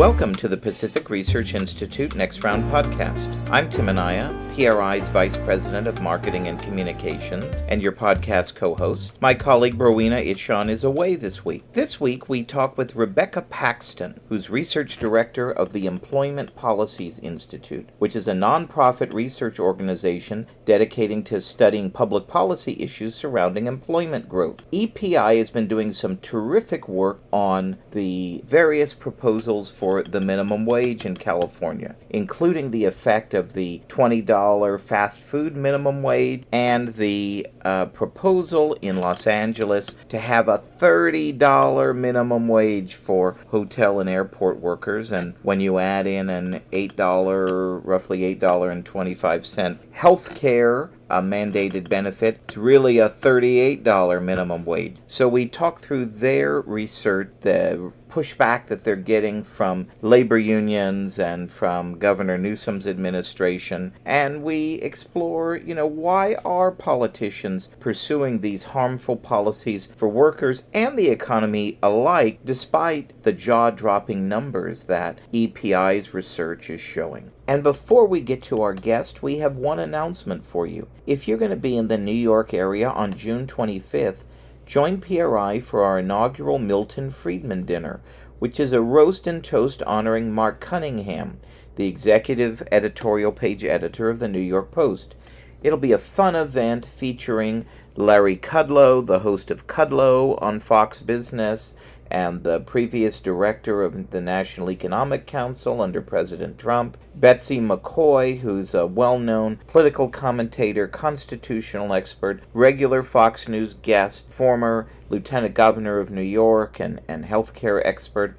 Welcome to the Pacific Research Institute Next Round podcast. I'm Tim Anaya, PRI's Vice President of Marketing and Communications, and your podcast co-host. My colleague Rowena Itchon is away this week. This week we talk with Rebekah Paxton, who's Research Director of the Employment Policies Institute, which is a nonprofit research organization dedicating to studying public policy issues surrounding employment growth. EPI has been doing some terrific work on the various proposals for the minimum wage in California, including the effect of the $20 fast food minimum wage and the proposal in Los Angeles to have a $30 minimum wage for hotel and airport workers. And when you add in an roughly $8.25 health care mandated benefit, it's really a $38 minimum wage. So we talk through their research, the pushback that they're getting from labor unions and from Governor Newsom's administration, and we explore, why are politicians pursuing these harmful policies for workers and the economy alike, despite the jaw-dropping numbers that EPI's research is showing. And before we get to our guest, we have one announcement for you. If you're going to be in the New York area on June 25th, join PRI for our inaugural Milton Friedman Dinner, which is a roast and toast honoring Mark Cunningham, the executive editorial page editor of the New York Post. It'll be a fun event featuring Larry Kudlow, the host of Kudlow on Fox Business, and the previous director of the National Economic Council under President Trump, Betsy McCoy, who's a well-known political commentator, constitutional expert, regular Fox News guest, former Lieutenant Governor of New York and healthcare expert,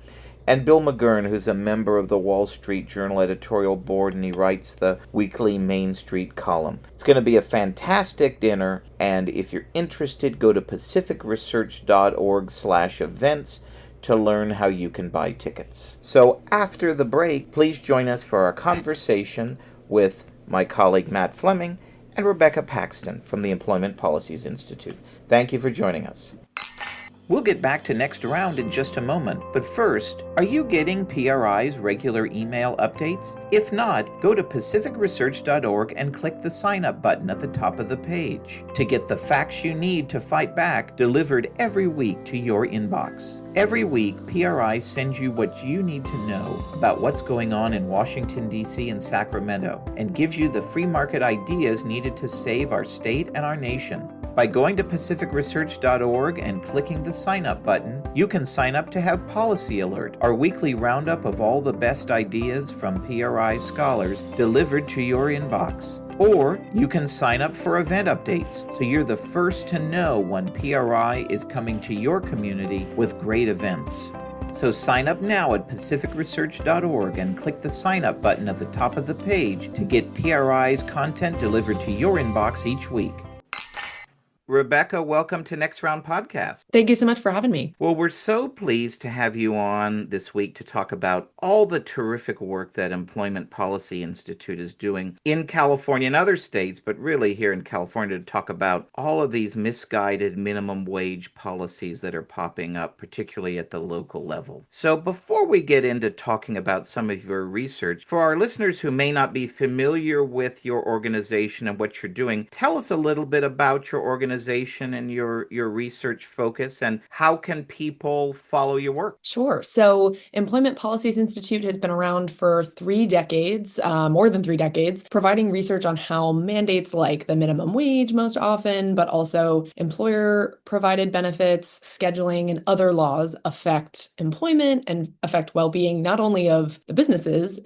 and Bill McGurn, who's a member of the Wall Street Journal editorial board, and he writes the weekly Main Street column. It's going to be a fantastic dinner, and if you're interested, go to pacificresearch.org/events to learn how you can buy tickets. So after the break, please join us for our conversation with my colleague Matt Fleming and Rebekah Paxton from the Employment Policies Institute. Thank you for joining us. We'll get back to Next Round in just a moment, but first, are you getting PRI's regular email updates? If not, go to pacificresearch.org and click the sign up button at the top of the page to get the facts you need to fight back delivered every week to your inbox. Every week, PRI sends you what you need to know about what's going on in Washington, D.C. and Sacramento, and gives you the free market ideas needed to save our state and our nation. By going to pacificresearch.org and clicking the sign up button, you can sign up to have Policy Alert, our weekly roundup of all the best ideas from PRI scholars delivered to your inbox. Or you can sign up for event updates, so you're the first to know when PRI is coming to your community with great events. So sign up now at pacificresearch.org and click the sign up button at the top of the page to get PRI's content delivered to your inbox each week. Rebekah, welcome to Next Round Podcast. Thank you so much for having me. Well, we're so pleased to have you on this week to talk about all the terrific work that Employment Policy Institute is doing in California and other states, but really here in California, to talk about all of these misguided minimum wage policies that are popping up, particularly at the local level. So before we get into talking about some of your research, for our listeners who may not be familiar with your organization and what you're doing, tell us a little bit about your organization and your research focus, and how can people follow your work? Sure. So Employment Policies Institute has been around for 3 decades, more than 3 decades, providing research on how mandates like the minimum wage most often, but also employer-provided benefits, scheduling, and other laws affect employment and affect well-being, not only of the businesses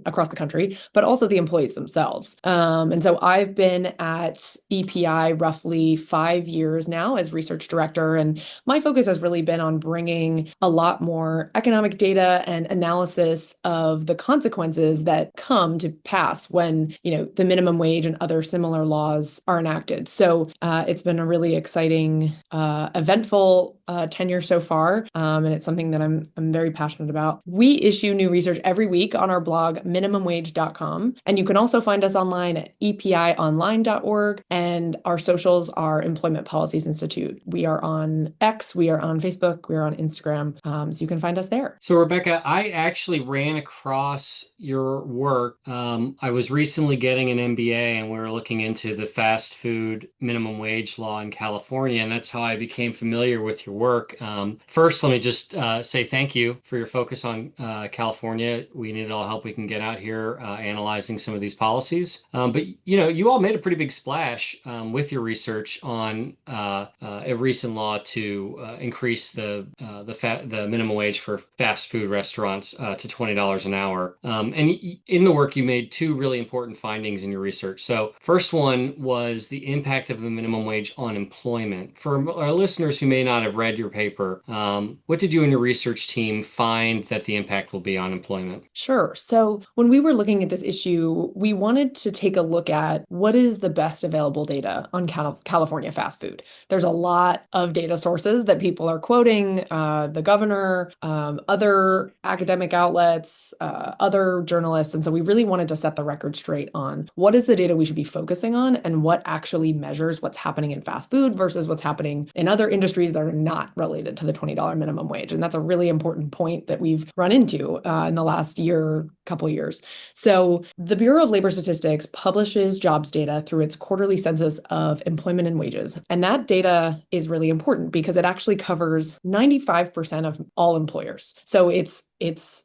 across the country, but also the employees themselves. And so I've been at EPI roughly 5 years now as research director, and my focus has really been on bringing a lot more economic data and analysis of the consequences that come to pass when, the minimum wage and other similar laws are enacted. So it's been a really exciting, eventful tenure so far, and it's something that I'm very passionate about. We issue new research every week on our blog, minimumwage.com, and you can also find us online at epionline.org, and our socials are Employment Policies Institute. We are on X, we are on Facebook, we are on Instagram, so you can find us there. So, Rebekah, I actually ran across your work. I was recently getting an MBA, and we were looking into the fast food minimum wage law in California, and that's how I became familiar with your work. First, let me just say thank you for your focus on California. We need all help we can get out here analyzing some of these policies. But you all made a pretty big splash with your research on a recent law to increase the minimum wage for fast food restaurants to $20 an hour. And in the work, you made two really important findings in your research. So first one was the impact of the minimum wage on employment. For our listeners who may not have read your paper, what did you and your research team find that the impact will be on employment? Sure. So when we were looking at this issue, we wanted to take a look at what is the best available data on California fast food. There's a lot of data sources that people are quoting, the governor, other academic outlets, other journalists. And so we really wanted to set the record straight on what is the data we should be focusing on and what actually measures what's happening in fast food versus what's happening in other industries that are not related to the $20 minimum wage. And that's a really important point that we've run into in the last couple of years. So the Bureau of Labor Statistics publishes jobs data through its quarterly census of employment and wages. And that data is really important because it actually covers 95% of all employers. So it's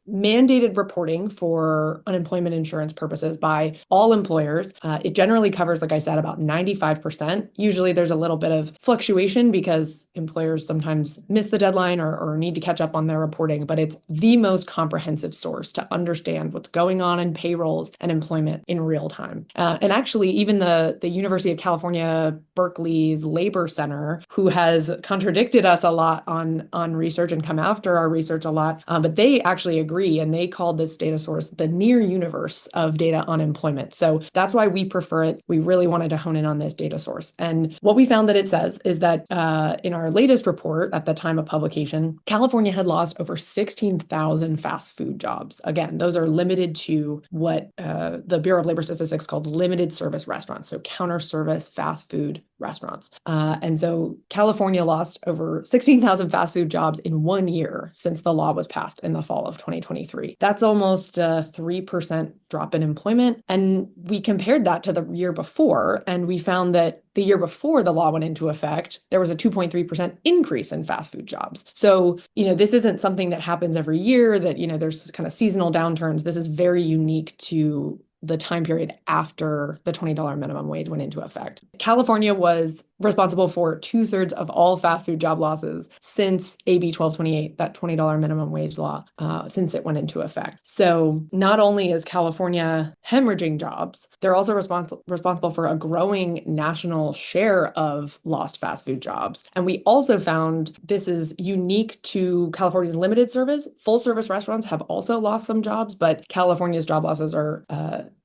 mandated reporting for unemployment insurance purposes by all employers. It generally covers, like I said, about 95%. Usually there's a little bit of fluctuation because employers sometimes miss the deadline or need to catch up on their reporting, but it's the most comprehensive source to understand what's going on in payrolls and employment in real time. And actually, even the University of California, Berkeley's Labor Center, who has contradicted us a lot on research and come after our research a lot, but they actually agree, and they called this data source the near universe of data on employment. So that's why we prefer it. We really wanted to hone in on this data source. And what we found that it says is that in our latest report at the time of publication, California had lost over 16,000 fast food jobs. Again, those are limited to what the Bureau of Labor Statistics called limited service restaurants, so counter service fast food restaurants. And so California lost over 16,000 fast food jobs in 1 year since the law was passed in the fall of 2023. That's almost a 3% drop in employment. And we compared that to the year before, and we found that the year before the law went into effect, there was a 2.3% increase in fast food jobs. So, this isn't something that happens every year that, there's kind of seasonal downturns. This is very unique to the time period after the $20 minimum wage went into effect. California was responsible for 2/3 of all fast food job losses since AB 1228, that $20 minimum wage law, since it went into effect. So not only is California hemorrhaging jobs, they're also responsible for a growing national share of lost fast food jobs. And we also found this is unique to California's limited service. Full service restaurants have also lost some jobs, but California's job losses are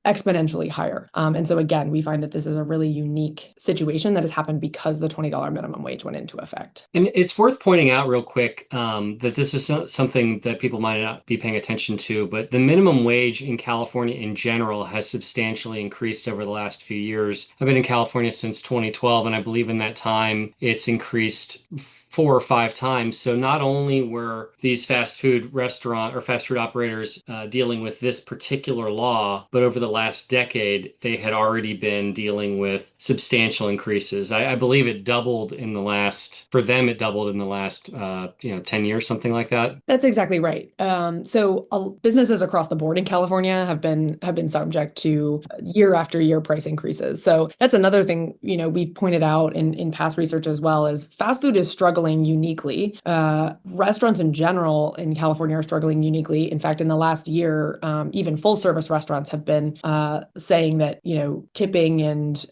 exponentially higher. And so again, we find that this is a really unique situation that has happened because the $20 minimum wage went into effect. And it's worth pointing out real quick that this is something that people might not be paying attention to, but the minimum wage in California in general has substantially increased over the last few years. I've been in California since 2012, and I believe in that time it's increased 4 or 5 times. So not only were these fast food restaurant or fast food operators dealing with this particular law, but over the last decade, they had already been dealing with substantial increases. I believe it doubled in the last 10 years, something like that. That's exactly right. So businesses across the board in California have been subject to year after year price increases. So that's another thing, we've pointed out in past research as well, is fast food is struggling uniquely. Restaurants in general in California are struggling uniquely. In fact, in the last year, even full service restaurants have been saying that, tipping and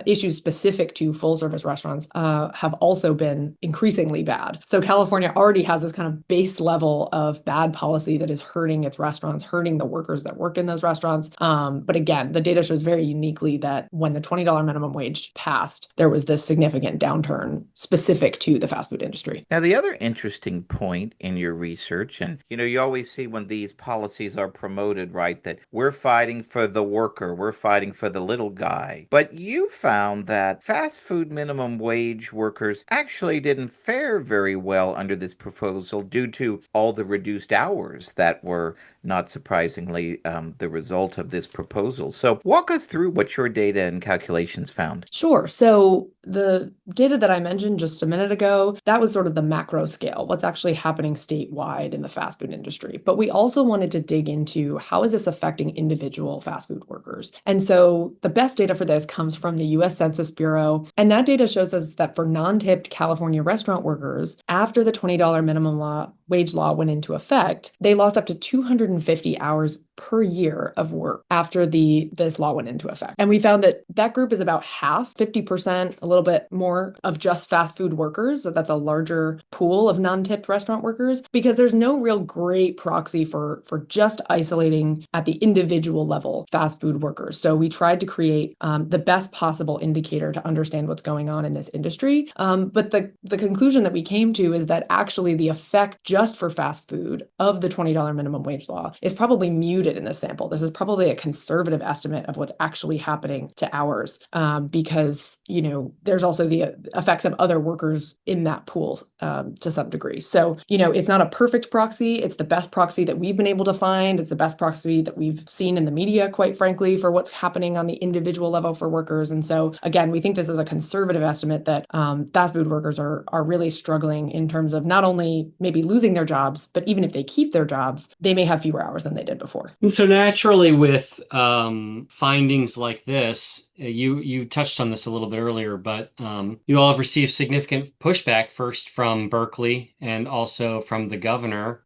issues specific to full service restaurants have also been increasingly bad. So California already has this kind of base level of bad policy that is hurting its restaurants, hurting the workers that work in those restaurants. But again, the data shows very uniquely that when the $20 minimum wage passed, there was this significant downturn specific to the fast food food industry. Now, the other interesting point in your research, and you always see when these policies are promoted, right, that we're fighting for the worker, we're fighting for the little guy. But you found that fast food minimum wage workers actually didn't fare very well under this proposal due to all the reduced hours that were, not surprisingly, the result of this proposal. So, walk us through what your data and calculations found. Sure. So the data that I mentioned just a minute ago, that was sort of the macro scale, what's actually happening statewide in the fast food industry. But we also wanted to dig into how is this affecting individual fast food workers? And so the best data for this comes from the US Census Bureau. And that data shows us that for non-tipped California restaurant workers, after the $20 minimum wage law went into effect, they lost up to 250 hours per year of work after this law went into effect. And we found that that group is about half, 50%, a little bit more of just fast food workers. So that's a larger pool of non-tipped restaurant workers because there's no real great proxy for just isolating at the individual level fast food workers. So we tried to create the best possible indicator to understand what's going on in this industry. But the conclusion that we came to is that actually the effect just for fast food of the $20 minimum wage law is probably muted in this sample. This is probably a conservative estimate of what's actually happening to hours because, there's also the effects of other workers in that pool to some degree. So, it's not a perfect proxy. It's the best proxy that we've been able to find. It's the best proxy that we've seen in the media, quite frankly, for what's happening on the individual level for workers. And so, again, we think this is a conservative estimate that fast food workers are really struggling in terms of not only maybe losing their jobs, but even if they keep their jobs, they may have fewer hours than they did before. And so naturally with findings like this, you touched on this a little bit earlier, but you all have received significant pushback first from Berkeley and also from the governor.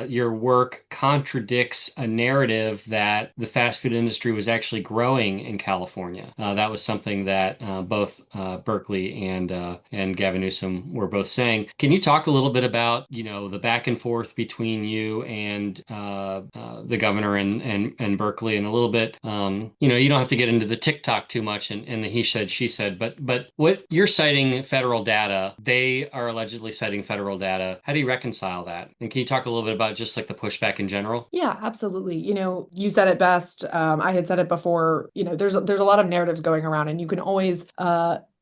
Your work contradicts a narrative that the fast food industry was actually growing in California. That was something that both Berkeley and Gavin Newsom were both saying. Can you talk a little bit about the back and forth between you and the governor and Berkeley, and a little bit you don't have to get into the TikTok too much and the he said, she said, but what you're citing federal data, they are allegedly citing federal data. How do you reconcile that? And can you talk a little bit about just like the pushback in general? Yeah, absolutely. You said it best. I had said it before. There's a lot of narratives going around, and you can always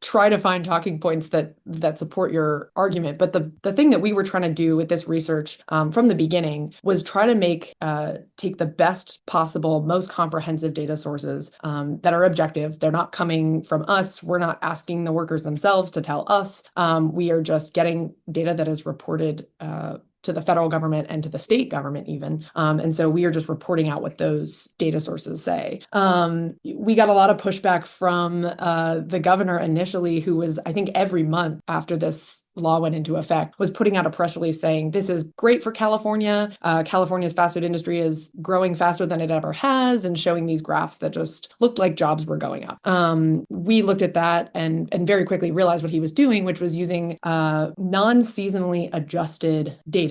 try to find talking points that support your argument. But the thing that we were trying to do with this research from the beginning was try to take the best possible, most comprehensive data sources that are objective. They're not coming from us. We're not asking the workers themselves to tell us. We are just getting data that is reported to the federal government and to the state government even. And so we are just reporting out what those data sources say. We got a lot of pushback from the governor initially, who was, I think, every month after this law went into effect, was putting out a press release saying, this is great for California. California's fast food industry is growing faster than it ever has, and showing these graphs that just looked like jobs were going up. We looked at that and very quickly realized what he was doing, which was using non-seasonally adjusted data.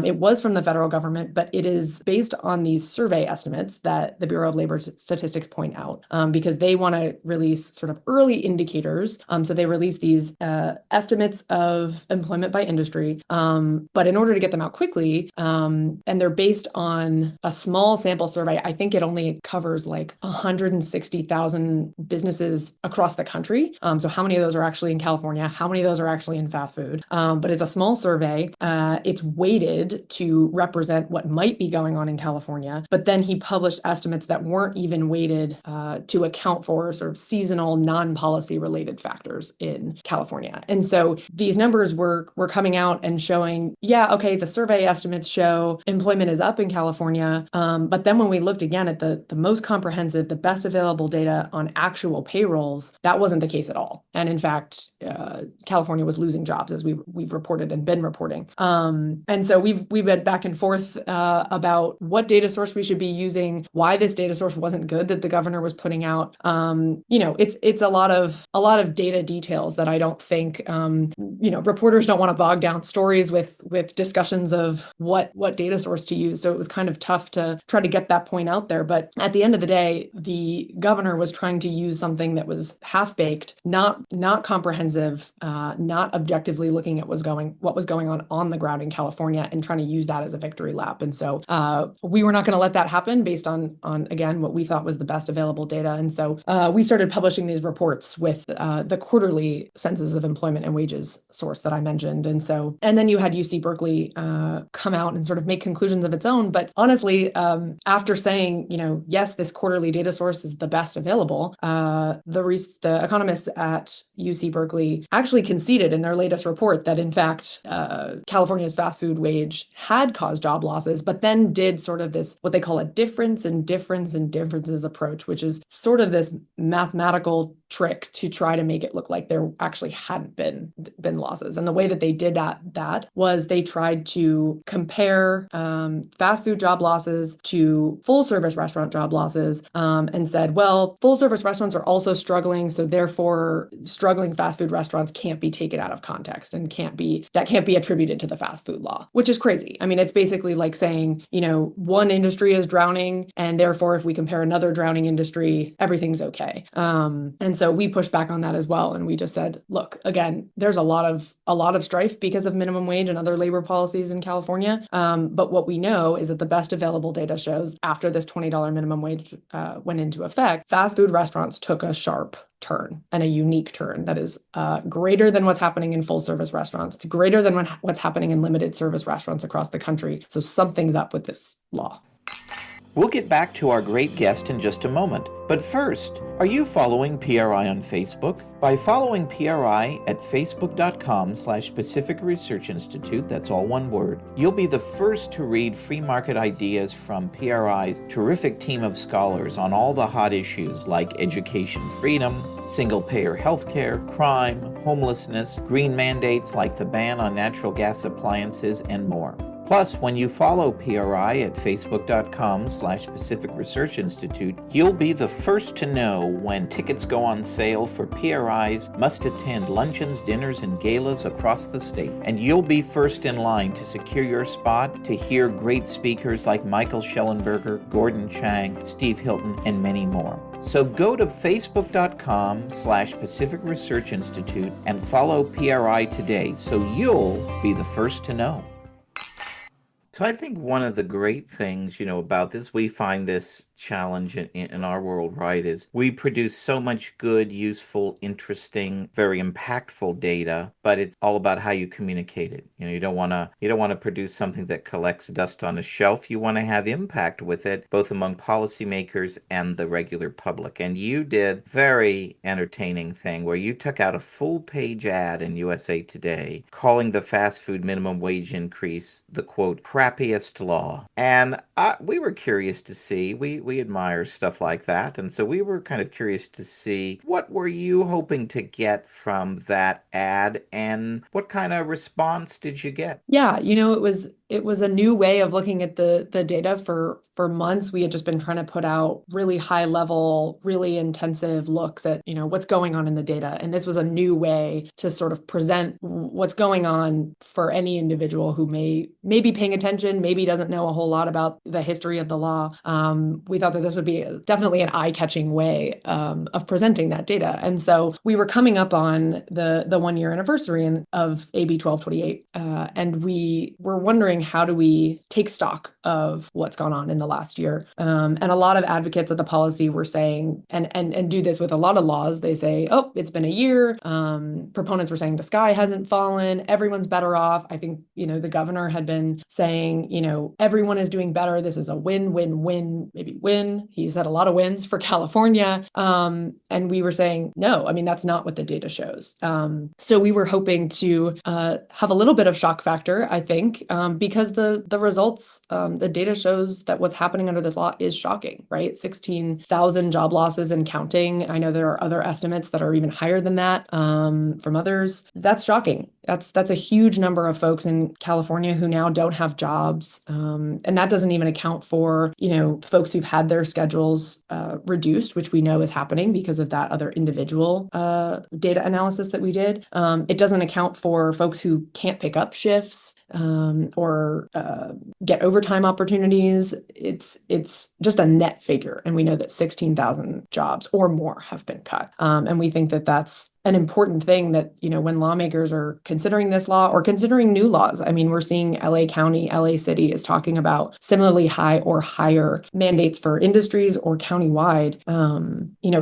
It was from the federal government, but it is based on these survey estimates that the Bureau of Labor Statistics point out, because they want to release sort of early indicators. So they release these estimates of employment by industry, but in order to get them out quickly, and they're based on a small sample survey, I think it only covers like 160,000 businesses across the country. So how many of those are actually in California? How many of those are actually in fast food? But it's a small survey. It's weighted to represent what might be going on in California. But then he published estimates that weren't even weighted to account for sort of seasonal, non-policy related factors in California. And so these numbers were coming out and showing, yeah, okay, the survey estimates show employment is up in California. But then when we looked again at the most comprehensive, the best available data on actual payrolls, that wasn't the case at all. And in fact, California was losing jobs, as we've reported and been reporting. And so we've been back and forth about what data source we should be using, why this data source wasn't good that the governor was putting out. It's a lot of data details that I don't think reporters don't want to bog down stories with discussions of what data source to use. So it was kind of tough to try to get that point out there. But at the end of the day, the governor was trying to use something that was half-baked, not comprehensive, not objectively looking at what was going on the ground in California, and trying to use that as a victory lap. And so we were not going to let that happen based on again what we thought was the best available data. And so we started publishing these reports with the quarterly census of employment and wages source that I mentioned. And then you had UC Berkeley come out and sort of make conclusions of its own. But honestly, after saying, yes, this quarterly data source is the best available, the economists at UC Berkeley actually conceded in their latest report that in fact California's fast food wage had caused job losses, but then did sort of this what they call a difference in differences approach, which is sort of this mathematical trick to try to make it look like there actually hadn't been losses. And the way that they did that was they tried to compare fast food job losses to full service restaurant job losses, and said, well, full service restaurants are also struggling, so therefore struggling fast food restaurants can't be taken out of context and can't be attributed to the fast food law, which is crazy. I mean, it's basically like saying, one industry is drowning, and therefore if we compare another drowning industry, everything's okay. And so we pushed back on that as well, and we just said, look, again, there's a lot of strife because of minimum wage and other labor policies in California. But what we know is that the best available data shows after this $20 minimum wage went into effect, fast food restaurants took a sharp turn, and a unique turn that is greater than what's happening in full service restaurants. It's greater than what's happening in limited service restaurants across the country. So something's up with this law. We'll get back to our great guest in just a moment. But first, are you following PRI on Facebook? By following PRI at facebook.com/Pacific Research Institute, that's all one word, you'll be the first to read free market ideas from PRI's terrific team of scholars on all the hot issues like education freedom, single-payer healthcare, crime, homelessness, green mandates like the ban on natural gas appliances, and more. Plus, when you follow PRI at facebook.com/Pacific Research Institute, you'll be the first to know when tickets go on sale for PRI's must-attend luncheons, dinners, and galas across the state. And you'll be first in line to secure your spot to hear great speakers like Michael Schellenberger, Gordon Chang, Steve Hilton, and many more. So go to facebook.com/Pacific Research Institute and follow PRI today so you'll be the first to know. So I think one of the great things, about this, we find this challenge in our world, right, is we produce so much good, useful, interesting, very impactful data, but it's all about how you communicate it. You don't want to produce something that collects dust on a shelf. You want to have impact with it, both among policymakers and the regular public. And you did a very entertaining thing where you took out a full-page ad in USA Today calling the fast food minimum wage increase the, quote, crappiest law. And we were curious to see, we admire stuff like that. And so we were kind of curious to see, what were you hoping to get from that ad and what kind of response did you get? Yeah, it was a new way of looking at the data for months. We had just been trying to put out really high level, really intensive looks at, what's going on in the data. And this was a new way to sort of present what's going on for any individual who may be paying attention, maybe doesn't know a whole lot about the history of the law. We thought that this would be definitely an eye-catching way of presenting that data. And so we were coming up on the 1-year anniversary of AB 1228. And we were wondering, how do we take stock of what's gone on in the last year? And a lot of advocates of the policy were saying, and do this with a lot of laws, they say, oh, it's been a year. Proponents were saying the sky hasn't fallen. Everyone's better off. I think, the governor had been saying, everyone is doing better. This is a win, win, win, maybe win. He said a lot of wins for California. And we were saying, no, that's not what the data shows. So we were hoping to have a little bit of shock factor, I think, because the results, the data shows that what's happening under this law is shocking, right? 16,000 job losses and counting. I know there are other estimates that are even higher than that from others. That's shocking. That's a huge number of folks in California who now don't have jobs. And that doesn't even account for, folks who've had their schedules reduced, which we know is happening because of that other individual data analysis that we did. It doesn't account for folks who can't pick up shifts or get overtime opportunities. It's just a net figure. And we know that 16,000 jobs or more have been cut. And we think that that's an important thing that, when lawmakers are considering this law or considering new laws, I mean, we're seeing LA County, LA City is talking about similarly high or higher mandates for industries or countywide.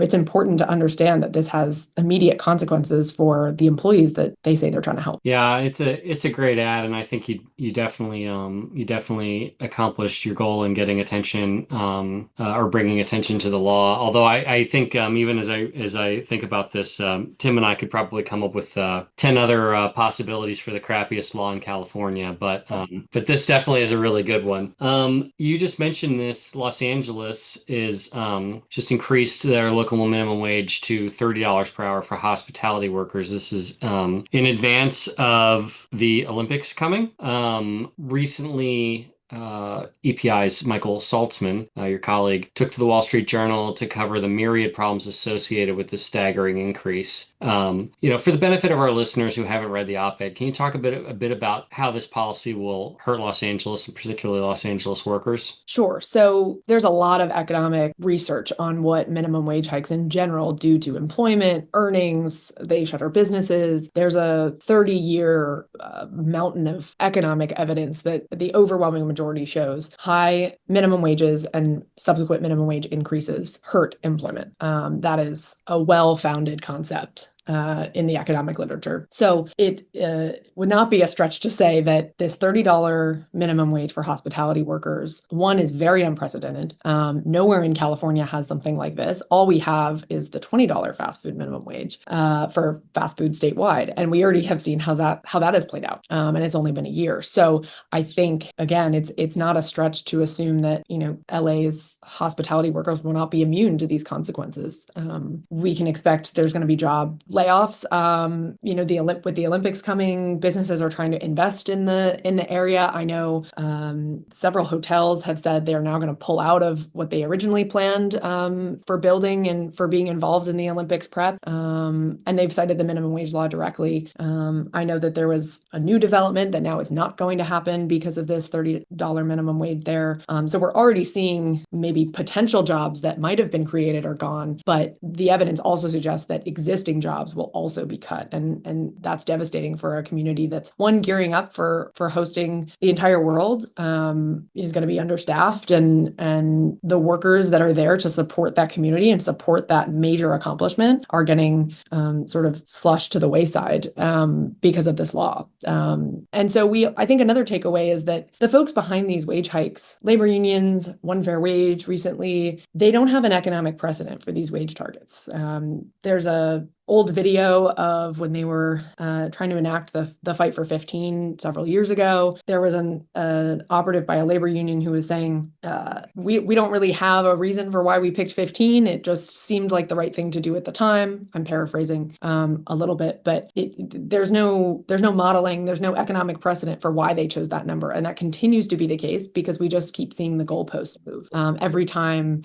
It's important to understand that this has immediate consequences for the employees that they say they're trying to help. Yeah, it's a great ad, and I think you definitely accomplished your goal in getting attention or bringing attention to the law. Although I think even as I think about this, Tim and I could probably come up with 10 other possibilities for the crappiest law in California, but this definitely is a really good one. You just mentioned this. Los Angeles is just increased their local minimum wage to $30 per hour for hospitality workers. This is in advance of the Olympics coming. Recently, EPI's Michael Saltzman, your colleague, took to the Wall Street Journal to cover the myriad problems associated with this staggering increase. For the benefit of our listeners who haven't read the op-ed, can you talk a bit about how this policy will hurt Los Angeles and particularly Los Angeles workers? Sure. So there's a lot of economic research on what minimum wage hikes in general do to employment, earnings. They shutter businesses. There's a 30-year mountain of economic evidence that the overwhelming majority shows high minimum wages and subsequent minimum wage increases hurt employment. That is a well-founded concept in the academic literature. So it would not be a stretch to say that this $30 minimum wage for hospitality workers, one, is very unprecedented. Nowhere in California has something like this. All we have is the $20 fast food minimum wage for fast food statewide. And we already have seen how that has played out. And it's only been a year. So I think, again, it's not a stretch to assume that, LA's hospitality workers will not be immune to these consequences. We can expect there's going to be job layoffs. With the Olympics coming, businesses are trying to invest in the area. I know several hotels have said they're now going to pull out of what they originally planned for building and for being involved in the Olympics prep. And they've cited the minimum wage law directly. I know that there was a new development that now is not going to happen because of this $30 minimum wage there. So we're already seeing maybe potential jobs that might have been created are gone, but the evidence also suggests that existing jobs will also be cut. And that's devastating for a community that's, one, gearing up for hosting the entire world, is going to be understaffed, and the workers that are there to support that community and support that major accomplishment are getting sort of slushed to the wayside because of this law. And so I think another takeaway is that the folks behind these wage hikes, labor unions, One Fair Wage recently, they don't have an economic precedent for these wage targets. There's a old video of when they were trying to enact the Fight for 15 several years ago. There was an operative by a labor union who was saying, we don't really have a reason for why we picked 15. It just seemed like the right thing to do at the time. I'm paraphrasing a little bit, but there's no modeling, there's no economic precedent for why they chose that number. And that continues to be the case because we just keep seeing the goalposts move. Every time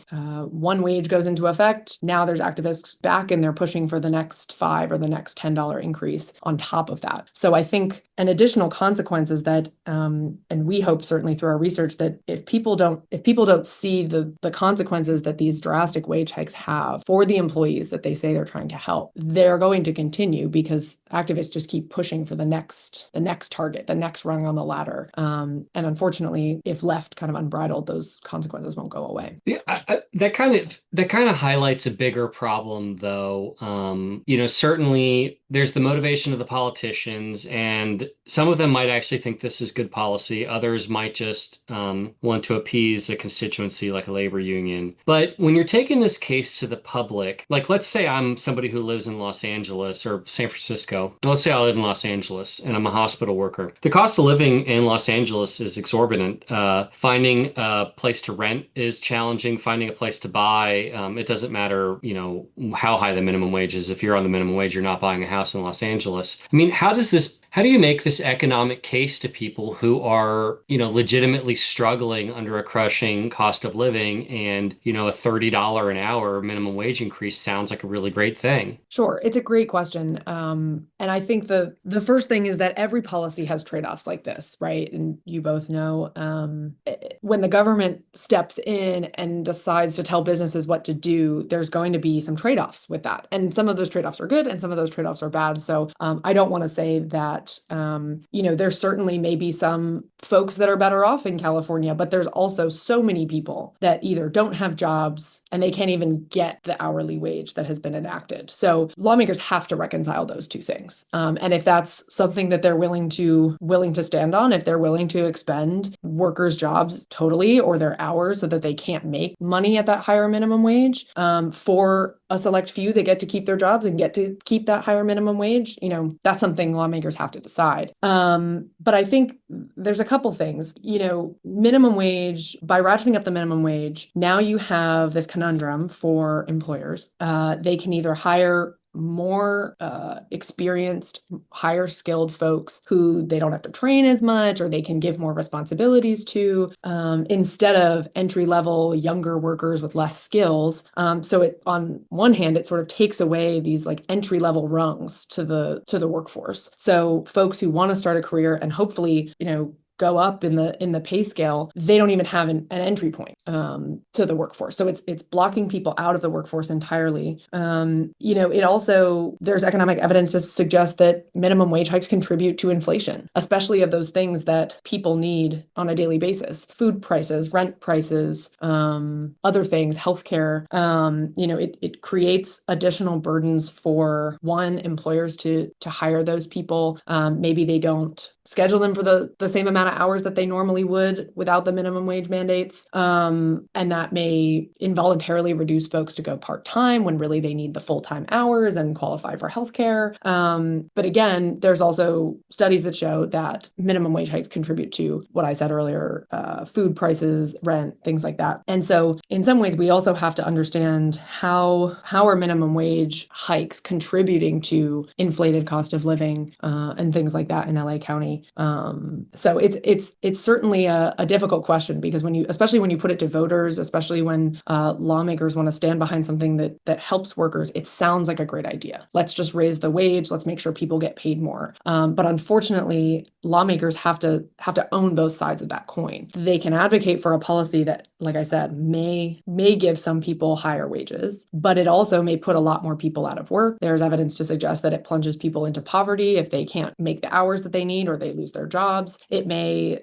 one wage goes into effect, now there's activists back and they're pushing for the next $5 or the next $10 increase on top of that. So I think an additional consequence is that, and we hope certainly through our research, that if people don't see the consequences that these drastic wage hikes have for the employees that they say they're trying to help, they're going to continue because activists just keep pushing for the next target, the next rung on the ladder. And unfortunately, if left kind of unbridled, those consequences won't go away. Yeah, that kind of highlights a bigger problem, though. Certainly there's the motivation of the politicians, and some of them might actually think this is good policy. Others might just want to appease a constituency like a labor union. But when you're taking this case to the public, like let's say I'm somebody who lives in Los Angeles or San Francisco. Let's say I live in Los Angeles and I'm a hospital worker. The cost of living in Los Angeles is exorbitant. Finding a place to rent is challenging. Finding a place to buy, it doesn't matter, how high the minimum wage is. If you're on the minimum wage, you're not buying a house in Los Angeles. I mean, how does How do you make this economic case to people who are, legitimately struggling under a crushing cost of living and, a $30 an hour minimum wage increase sounds like a really great thing? Sure, it's a great question. And I think the first thing is that every policy has trade-offs like this, right? And you both know when the government steps in and decides to tell businesses what to do, there's going to be some trade-offs with that. And some of those trade-offs are good and some of those trade-offs are bad. So I don't want to say that, there certainly may be some folks that are better off in California, but there's also so many people that either don't have jobs and they can't even get the hourly wage that has been enacted. So lawmakers have to reconcile those two things. And if that's something that they're willing to stand on, if they're willing to expend workers' jobs totally or their hours so that they can't make money at that higher minimum wage, for a select few that get to keep their jobs and get to keep that higher minimum wage, that's something lawmakers have to decide. But I think there's a couple things, minimum wage, by ratcheting up the minimum wage, now you have this conundrum for employers. They can either hire more experienced, higher skilled folks who they don't have to train as much, or they can give more responsibilities to, instead of entry level younger workers with less skills. So it, on one hand, it sort of takes away these like entry level rungs to the workforce. So folks who want to start a career and hopefully, go up in the pay scale, they don't even have an entry point to the workforce. So it's blocking people out of the workforce entirely. It also, there's economic evidence to suggest that minimum wage hikes contribute to inflation, especially of those things that people need on a daily basis: food prices, rent prices, other things, healthcare. It creates additional burdens for employers to hire those people. Maybe they don't schedule them for the same amount of hours that they normally would without the minimum wage mandates. And that may involuntarily reduce folks to go part-time when really they need the full-time hours and qualify for healthcare. But again, there's also studies that show that minimum wage hikes contribute to what I said earlier, food prices, rent, things like that. And so in some ways, we also have to understand how are minimum wage hikes contributing to inflated cost of living and things like that in LA County. So it's certainly a difficult question, because especially when you put it to voters, especially when lawmakers want to stand behind something that helps workers, it sounds like a great idea. Let's just raise the wage. Let's make sure people get paid more. But unfortunately, lawmakers have to own both sides of that coin. They can advocate for a policy that, like I said, may give some people higher wages, but it also may put a lot more people out of work. There's evidence to suggest that it plunges people into poverty if they can't make the hours that they need or they lose their jobs. It may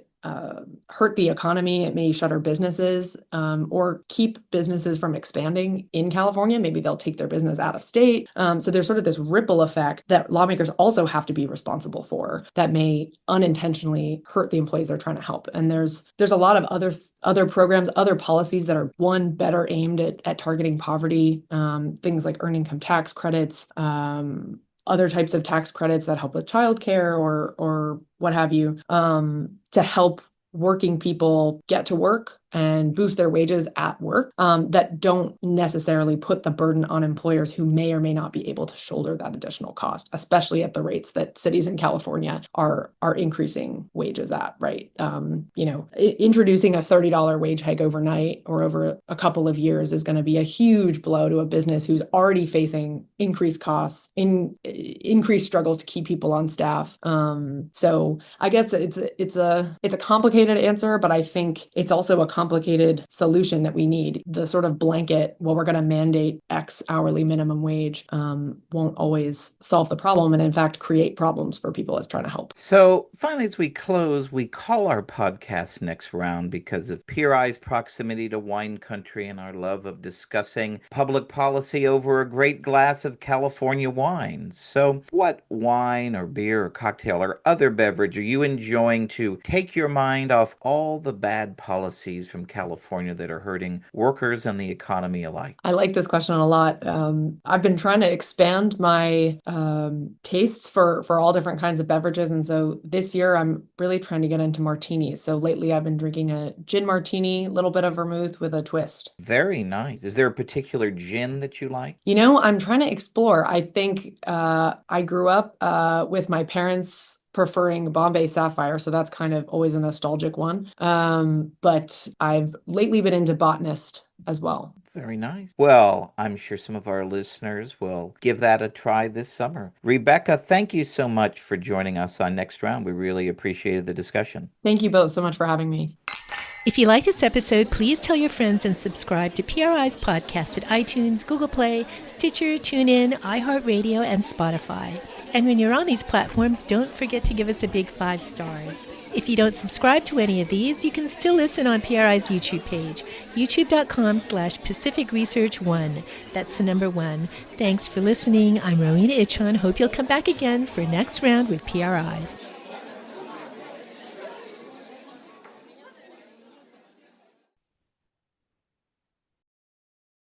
hurt the economy. It may shutter businesses or keep businesses from expanding in California. Maybe they'll take their business out of state. So there's sort of this ripple effect that lawmakers also have to be responsible for that may unintentionally hurt the employees they're trying to help. And there's a lot of other programs, other policies that are better aimed at targeting poverty, things like earned income tax credits, other types of tax credits that help with childcare or what have you, to help working people get to work and boost their wages at work, that don't necessarily put the burden on employers who may or may not be able to shoulder that additional cost, especially at the rates that cities in California are increasing wages at, right? Introducing a $30 wage hike overnight or over a couple of years is going to be a huge blow to a business who's already facing increased costs, increased struggles to keep people on staff. So I guess it's a complicated answer, but I think it's also a complicated solution that we need. The sort of blanket, well, we're going to mandate X hourly minimum wage, won't always solve the problem, and in fact create problems for people it's trying to help. So finally, as we close, we call our podcast Next Round because of PRI's proximity to wine country and our love of discussing public policy over a great glass of California wine. So what wine or beer or cocktail or other beverage are you enjoying to take your mind off all the bad policies from California that are hurting workers and the economy alike? I like this question a lot. I've been trying to expand my tastes for all different kinds of beverages. And so this year I'm really trying to get into martinis. So lately I've been drinking a gin martini, a little bit of vermouth with a twist. Very nice. Is there a particular gin that you like? I'm trying to explore. I think I grew up with my parents preferring Bombay Sapphire, so that's kind of always a nostalgic one. But I've lately been into Botanist as well. Very nice. Well, I'm sure some of our listeners will give that a try this summer. Rebekah, thank you so much for joining us on Next Round. We really appreciated the discussion. Thank you both so much for having me. If you like this episode, please tell your friends and subscribe to PRI's podcast at iTunes, Google Play, Stitcher, TuneIn, iHeartRadio, and Spotify. And when you're on these platforms, don't forget to give us a big 5 stars. If you don't subscribe to any of these, you can still listen on PRI's YouTube page, youtube.com/Pacific Research 1. That's the number 1. Thanks for listening. I'm Rowena Itchon. Hope you'll come back again for Next Round with PRI.